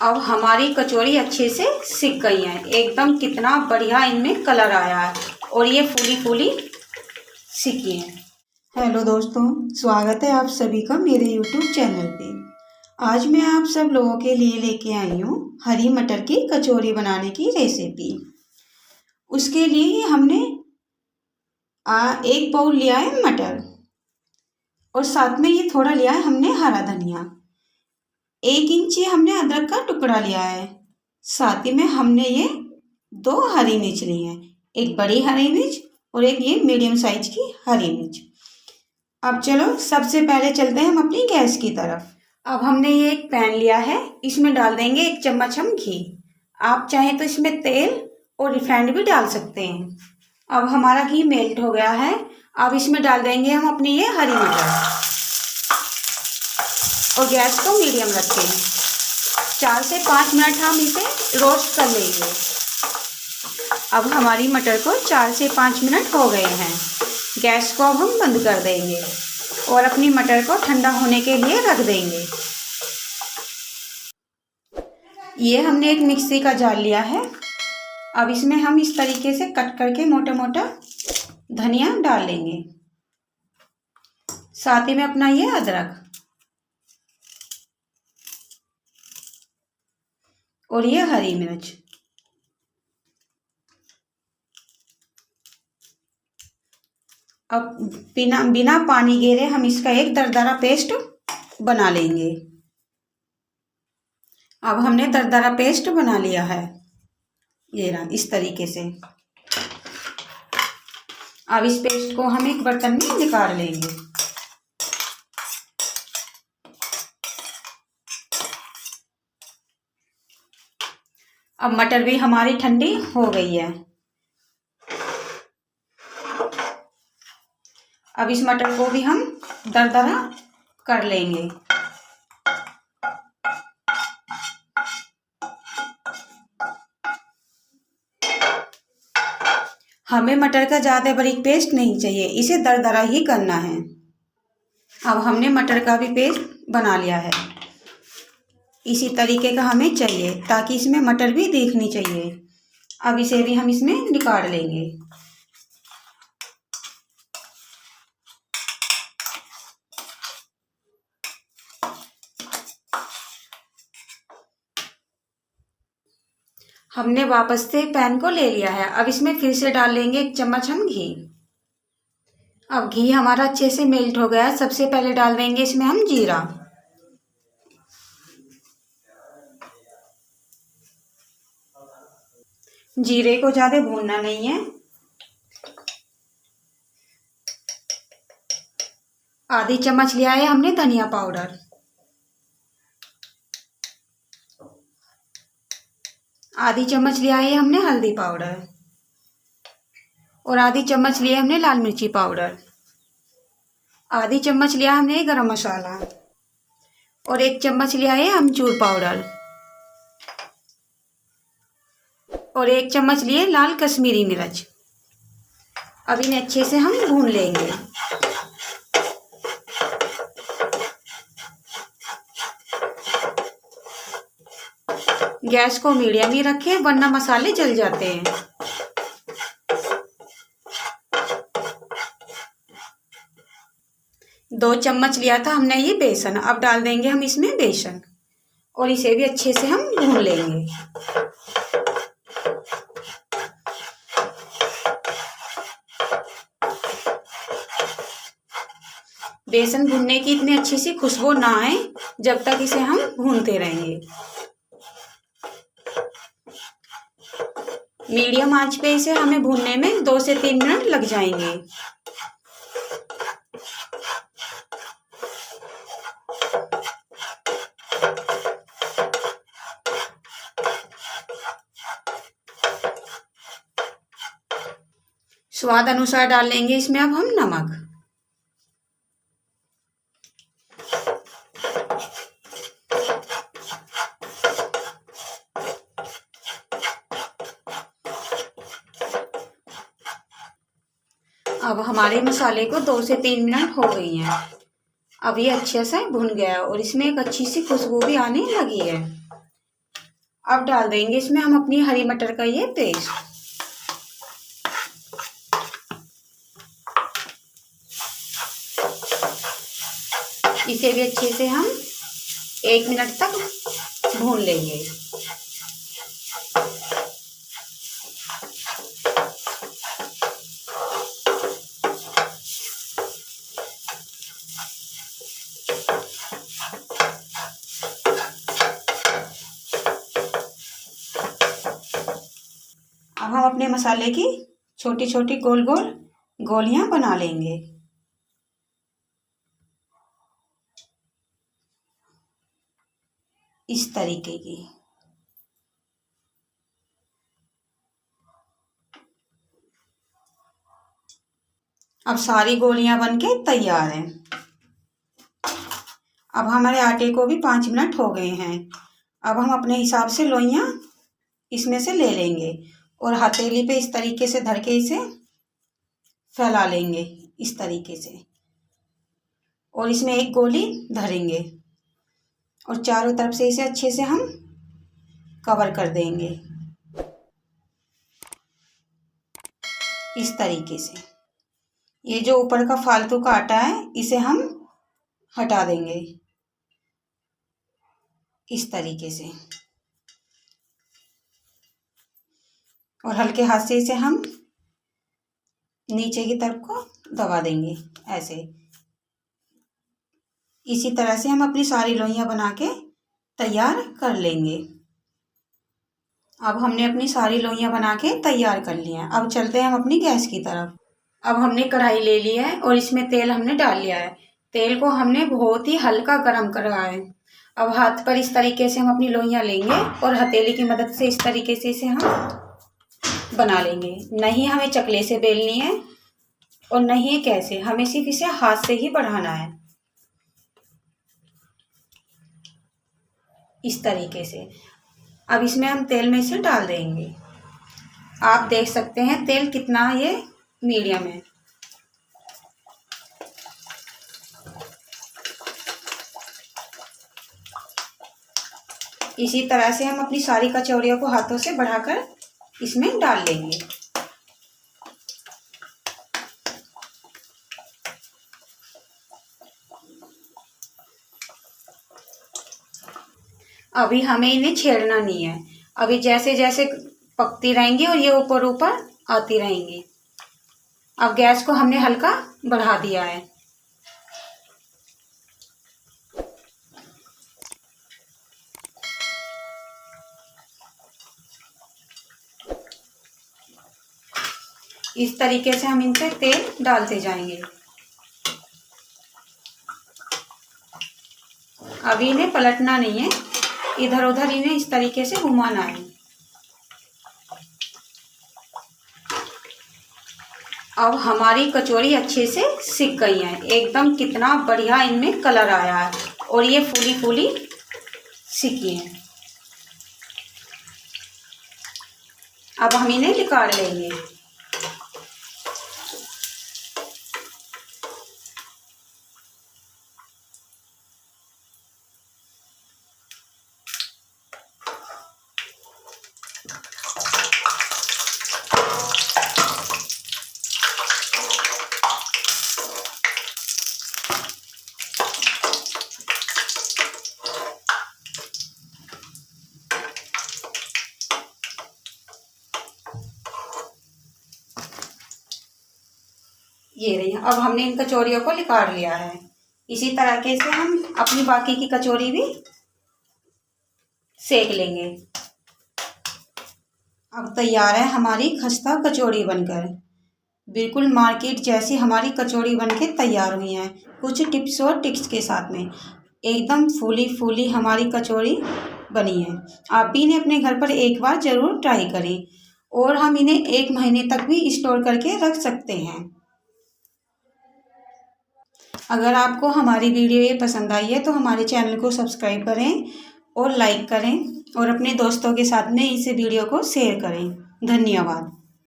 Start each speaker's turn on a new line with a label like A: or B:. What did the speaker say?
A: अब हमारी कचौरी अच्छे से सिक गई है एकदम। कितना बढ़िया इनमें कलर आया है और ये फूली फूली सिकी है।
B: हेलो दोस्तों, स्वागत है आप सभी का मेरे YouTube चैनल पे। आज मैं आप सब लोगों के लिए लेके आई हूँ हरी मटर की कचौरी बनाने की रेसिपी। उसके लिए हमने एक बाउल लिया है मटर और साथ में ये थोड़ा लिया है हमने हरा धनिया। 1 इंच हमने अदरक का टुकड़ा लिया है। साथ ही में हमने ये 2 हरी मिर्च ली है, एक बड़ी हरी मिर्च और एक ये मीडियम साइज की हरी मिर्च। अब चलो सबसे पहले चलते हैं हम अपनी गैस की तरफ।
A: अब हमने ये एक पैन लिया है, इसमें डाल देंगे 1 चम्मच हम घी। आप चाहें तो इसमें तेल और रिफाइंड भी डाल सकते हैं। अब हमारा घी मेल्ट हो गया है। अब इसमें डाल देंगे हम अपनी ये हरी मटर और गैस को मीडियम रखें। 4 से 5 मिनट हम इसे रोस्ट कर लेंगे। अब हमारी मटर को 4 से 5 मिनट हो गए हैं। गैस को अब हम बंद कर देंगे और अपनी मटर को ठंडा होने के लिए रख देंगे। ये हमने एक मिक्सी का जार लिया है। अब इसमें हम इस तरीके से कट करके मोटा मोटा धनिया डाल लेंगे। साथ ही में अपना ये अदरक और ये हरी मिर्च। अब बिना पानी गिरे हम इसका एक दरदरा पेस्ट बना लेंगे। अब हमने दरदरा पेस्ट बना लिया है, ये रहा इस तरीके से। अब इस पेस्ट को हम एक बर्तन में निकाल लेंगे। अब मटर भी हमारी ठंडी हो गई है। अब इस मटर को भी हम दरदरा कर लेंगे। हमें मटर का ज़्यादा बारीक पेस्ट नहीं चाहिए, इसे दरदरा ही करना है। अब हमने मटर का भी पेस्ट बना लिया है। इसी तरीके का हमें चाहिए ताकि इसमें मटर भी दिखनी चाहिए। अब इसे भी हम इसमें निकाल लेंगे। हमने वापस से पैन को ले लिया है। अब इसमें फिर से डाल लेंगे 1 चम्मच हम घी। अब घी हमारा अच्छे से मेल्ट हो गया है। सबसे पहले डाल देंगे इसमें हम जीरा। जीरे को ज़्यादा भूनना नहीं है। आधी चम्मच लिया है हमने धनिया पाउडर। आधी चम्मच लिया है हमने हल्दी पाउडर और आधी चम्मच लिया हमने लाल मिर्ची पाउडर। आधी चम्मच लिया हमने गरम मसाला और 1 चम्मच लिया है अमचूर पाउडर और 1 चम्मच लिए लाल कश्मीरी मिर्च। अब इन्हें अच्छे से हम भून लेंगे। गैस को मीडियम ही रखें वरना मसाले जल जाते हैं। दो चम्मच लिया था हमने ये बेसन। अब डाल देंगे हम इसमें बेसन और इसे भी अच्छे से हम भून लेंगे। बेसन भूनने की इतनी अच्छी सी खुशबू ना आए जब तक इसे हम भूनते रहेंगे। मीडियम आंच पे इसे हमें भूनने में 2 से 3 मिनट लग जाएंगे। स्वाद अनुसार डाल लेंगे इसमें अब हम नमक। अब हमारे मसाले को 2 से 3 मिनट हो गई हैं। अब ये अच्छे से भुन गया और इसमें एक अच्छी सी खुशबू भी आने लगी है। अब डाल देंगे इसमें हम अपनी हरी मटर का ये पेस्ट। इसे भी अच्छे से हम 1 मिनट तक भून लेंगे। अब हम अपने मसाले की छोटी छोटी गोल गोल गोलियां बना लेंगे। इस तरीके की। अब सारी गोलियां बनके तैयार हैं। अब हमारे आटे को भी 5 मिनट हो गए हैं। अब हम अपने हिसाब से लोइयां इसमें से ले लेंगे और हथेली पे इस तरीके से धर के इसे फैला लेंगे, इस तरीके से। और इसमें एक गोली धरेंगे और चारों तरफ से इसे अच्छे से हम कवर कर देंगे, इस तरीके से। ये जो ऊपर का फालतू का आटा है इसे हम हटा देंगे, इस तरीके से। और हल्के हाथ से इसे हम नीचे की तरफ को दबा देंगे, ऐसे। इसी तरह से हम अपनी सारी लोइयां बना के तैयार कर लेंगे। अब हमने अपनी सारी लोइयां बना के तैयार कर ली हैं। अब चलते हैं हम अपनी गैस की तरफ। अब हमने कढ़ाई ले ली है और इसमें तेल हमने डाल लिया है। तेल को हमने बहुत ही हल्का गरम करा है। अब हाथ पर इस तरीके से हम अपनी लोइयां लेंगे और हथेली की मदद से इस तरीके से इसे हम बना लेंगे। नहीं हमें चकले से बेलनी है और नहीं कैसे, हमें सिर्फ इसे हाथ से ही बढ़ाना है, इस तरीके से। अब इसमें हम तेल में इसे डाल देंगे। आप देख सकते हैं तेल कितना ये मीडियम है। इसी तरह से हम अपनी सारी कचौड़ियों को हाथों से बढ़ाकर इसमें डाल लेंगे। अभी हमें इन्हें छेड़ना नहीं है। अभी जैसे जैसे पकती रहेंगी और ये ऊपर ऊपर आती रहेंगी। अब गैस को हमने हल्का बढ़ा दिया है। इस तरीके से हम इनसे तेल डालते जाएंगे। अभी इन्हें पलटना नहीं है, इधर उधर इन्हें इस तरीके से घुमाना है। अब हमारी कचौरी अच्छे से सिक गई है एकदम। कितना बढ़िया इनमें कलर आया है और ये फूली फूली सिकी है। अब हम इन्हें निकाल लेंगे। ये रही। अब हमने इन कचौरियों को निकाल लिया है। इसी तरीके से हम अपनी बाकी की कचौरी भी सेक लेंगे। अब तैयार है हमारी खस्ता कचौड़ी बनकर। बिल्कुल मार्केट जैसी हमारी कचौड़ी बनके तैयार हुई है, कुछ टिप्स और ट्रिक्स के साथ में। एकदम फूली फूली हमारी कचौड़ी बनी है। आप भी इन्हें अपने घर पर एक बार ज़रूर ट्राई करें और हम इन्हें 1 महीने तक भी स्टोर करके रख सकते हैं। अगर आपको हमारी वीडियो ये पसंद आई है तो हमारे चैनल को सब्सक्राइब करें और लाइक करें और अपने दोस्तों के साथ में इस वीडियो को शेयर करें। धन्यवाद।